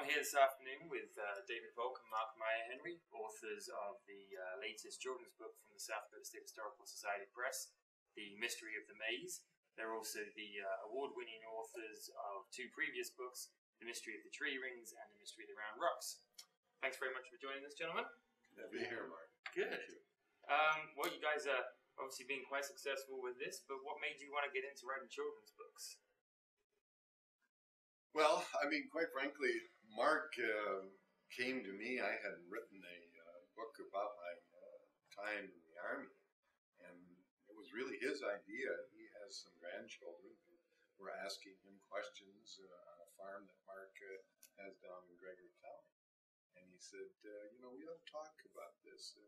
I'm here this afternoon with Volk and Meierhenry, authors of the latest children's book from the South Dakota State Historical Society Press, The Mystery of the Maze. They're also the award-winning authors of two previous books, The Mystery of the Tree Rings and The Mystery of the Round Rocks. Thanks very much for joining us, gentlemen. Good to be here, Mark. Good. Well, you guys are obviously being quite successful with this, but what made you want to get into writing children's books? Well, I mean, quite frankly, Mark came to me. I had written a book about my time in the Army, and it was really his idea. He has some grandchildren who were asking him questions on a farm that Mark has down in Gregory County. And he said, we ought to talk about this.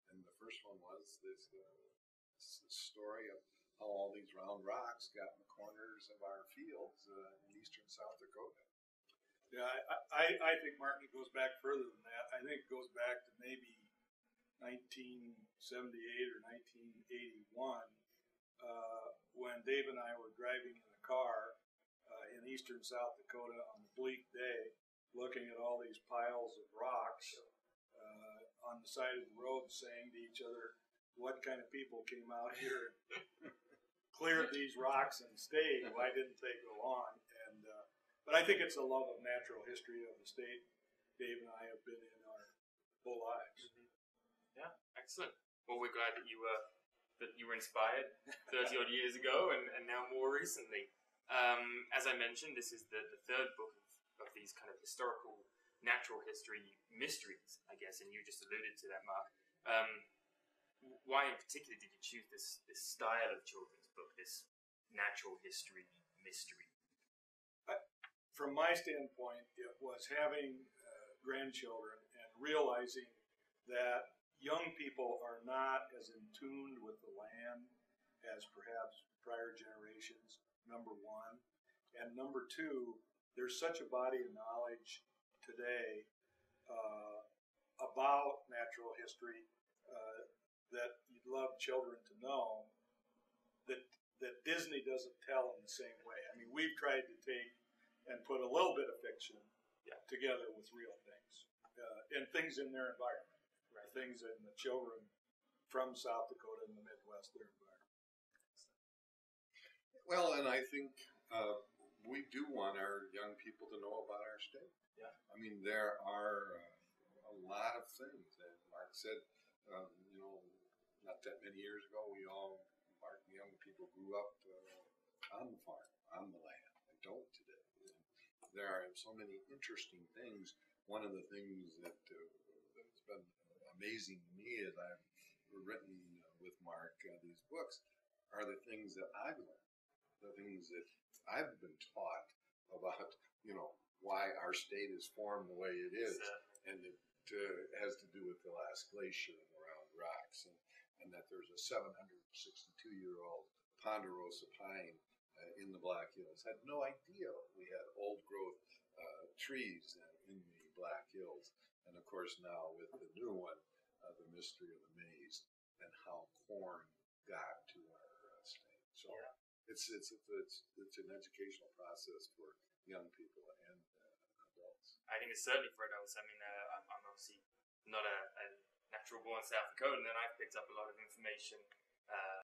And the first one was this story of how all these round rocks got in the corners of our fields in eastern South Dakota. Yeah, I think, Martin, it goes back further than that. I think it goes back to maybe 1978 or 1981 when Dave and I were driving in a car in eastern South Dakota on a bleak day, looking at all these piles of rocks on the side of the road, saying to each other, what kind of people came out here and cleared these rocks and stayed? Why didn't they go on? And but I think it's a love of natural history of the state Dave and I have been in our whole lives. Mm-hmm. Yeah, excellent. Well, we're glad that you were inspired 30 odd years ago and now more recently. As I mentioned, this is the third book of these kind of historical natural history mysteries, I guess, and you just alluded to that, Mark. Why in particular did you choose this style of children's book, this natural history mystery? From my standpoint, it was having grandchildren and realizing that young people are not as in tune with the land as perhaps prior generations, number one. And number two, there's such a body of knowledge today about natural history that you'd love children to know that Disney doesn't tell in the same way. I mean, we've tried to take and put a little bit of fiction together with real things and things in their environment, right? Things in the children from South Dakota and the Midwest, their environment. Well, and I think we do want our young people to know about our state. Yeah. I mean, there are a lot of things that Mark said, not that many years ago, Mark and young people grew up on the farm, on the land. They don't today. And there are so many interesting things. One of the things that's been amazing to me as I've written with Mark these books are the things that I've learned, the things that I've been taught about, why our state is formed the way it is. And it has to do with the last glacier and the round rocks, and that there's a 762-year-old ponderosa pine in the Black Hills. Had no idea we had old-growth trees in the Black Hills. And, of course, now with the new one, the mystery of the maze and how corn got to our state. So it's an educational process for young people and adults. I think it's certainly for adults. I mean, I'm obviously not a natural-born South Dakotan, and I've picked up a lot of information